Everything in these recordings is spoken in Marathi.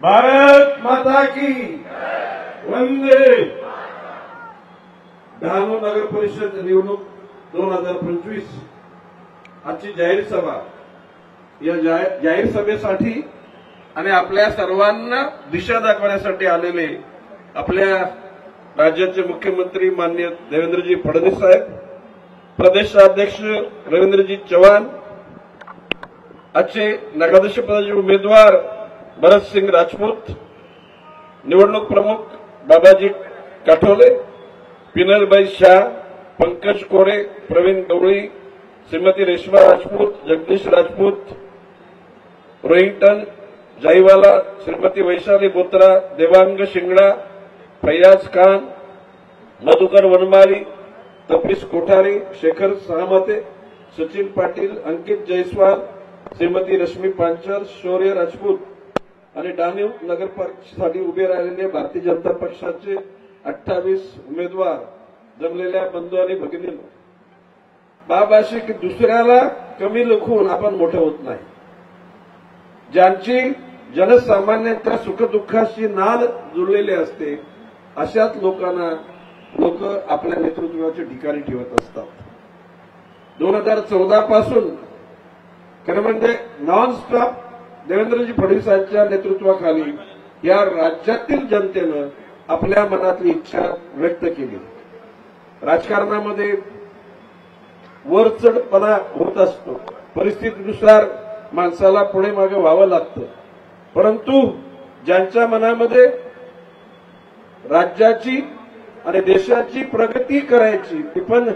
भारत माता की वंदे। डहाणू नगर परिषद निवडणूक 2025 आजची जाहीर सभा, या जाहीर सभेसाठी आणि आपल्या सर्वांना दिशा दाखवण्यासाठी आलेले आपल्या राज्याचे मुख्यमंत्री माननीय देवेंद्रजी फडणवीस साहेब, प्रदेशाध्यक्ष रवींद्रजी चव्हाण, आजचे नगराध्यक्षपदाचे उमेदवार भरतसिंग राजपूत, निवडणूक प्रमुख बाबाजी काठोले, पिनलबाई शाह, पंकज कोरे, प्रवीण गवळी, श्रीमती रेश्मा राजपूत, जगदीश राजपूत, रोहिंटन जाईवाला, श्रीमती वैशाली बोत्रा, देवांग शिंगडा, फैयाज खान, मधुकर वनमाली, तपीस कोठारी, शेखर सामते, सचिन पाटील, अंकित जयस्वाल, श्रीमती रश्मी पांचर, शौर्य राजपूत आणि डहाणू नगरपालिकेसाठी उभे राहिलेले भारतीय जनता पक्षाचे 28 उमेदवार, जमलेल्या बंधू आणि भगिनींनो, बाबाशी की दुसऱ्याला कमी लेखून आपण मोठे होत नाही. ज्यांची जनसामान्यांच्या सुखदुःखाशी नाद जुळलेली असते अशाच लोकांना लोक आपल्या नेतृत्वाच्या ठिकाणी ठेवत असतात. 2014 पासून खरं म्हणजे नॉनस्टॉप देवेंद्रजी फडणवीसांच्या नेतृत्वाखाली या राज्यातील जनतेनं आपल्या मनातली इच्छा व्यक्त केली. राजकारणामध्ये वरचढपणा होत असतो, परिस्थितीनुसार माणसाला पुढे मागे व्हावं लागतं, परंतु ज्यांच्या मनामध्ये राज्याची आणि देशाची प्रगती करायची, ती पण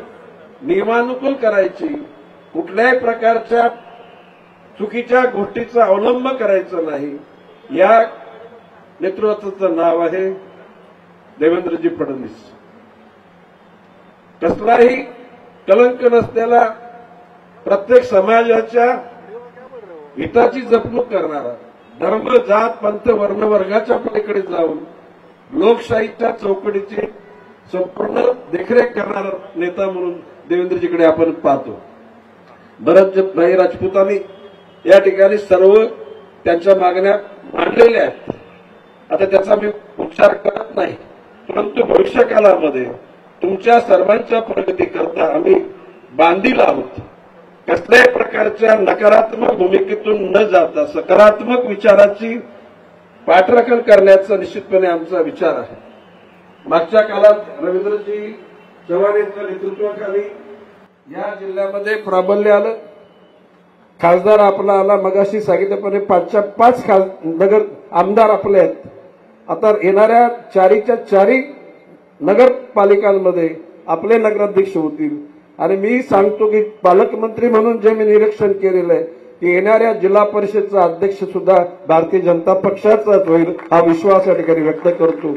नियमानुकूल करायची, कुठल्याही प्रकारच्या चुकीच्या गोष्टीचा अवलंब करायचा नाही, या नेतृत्वाचं नाव आहे देवेंद्रजी फडणवीस. कसलाही कलंक नसलेला, प्रत्येक समाजाच्या हिताची जपणूक करणारा, धर्म जात पंथ वर्ण वर्गाच्या पलीकडे जाऊन लोकशाहीच्या चौकटीची संपूर्ण देखरेख करणारा नेता म्हणून देवेंद्रजीकडे आपण पाहतो. भरतभाई राजपूतांनी या ठिकाणी सर्व त्यांच्या मागण्या मांडलेल्या आहेत. आता त्याचा मी उच्चार करत नाही, परंतु भविष्य काळामध्ये तुमच्या सर्वांच्या प्रगतीकरता आम्ही बांधील आहोत. कसल्याही प्रकारच्या नकारात्मक भूमिकेतून न जाता सकारात्मक विचाराची पाठराखण करण्याचा निश्चितपणे आमचा विचार आहे. मागच्या काळात रवींद्रजी चव्हाण यांच्या नेतृत्वाखाली या जिल्ह्यामध्ये प्राबल्य आलं. खासदार आपला आला, मगाशी सांगितल्याप्रमाणे 5 नगर आमदार आपले आहेत. आता येणाऱ्या 4 नगरपालिकांमध्ये आपले नगराध्यक्ष होतील. आणि मी सांगतो की पालकमंत्री म्हणून जे मी निरीक्षण केलेलं आहे की येणाऱ्या जिल्हा परिषदचा अध्यक्ष सुद्धा भारतीय जनता पक्षाचाच होईल, हा विश्वास या ठिकाणी व्यक्त करतो.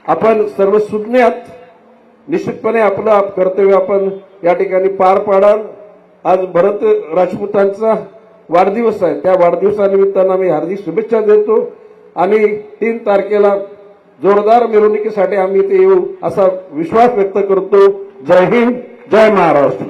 आपण सर्व सुज्ञात निश्चितपणे आपलं कर्तव्य आपण या ठिकाणी पार पाडाल. आज भरत राजपूतांचा वाढदिवस आहे, त्या वाढदिवसानिमित्तानं मी हार्दिक शुभेच्छा देतो आणि 3 तारखेला जोरदार मिरवणुकीसाठी आम्ही इथे येऊ असा विश्वास व्यक्त करतो. जय हिंद, जय महाराष्ट्र.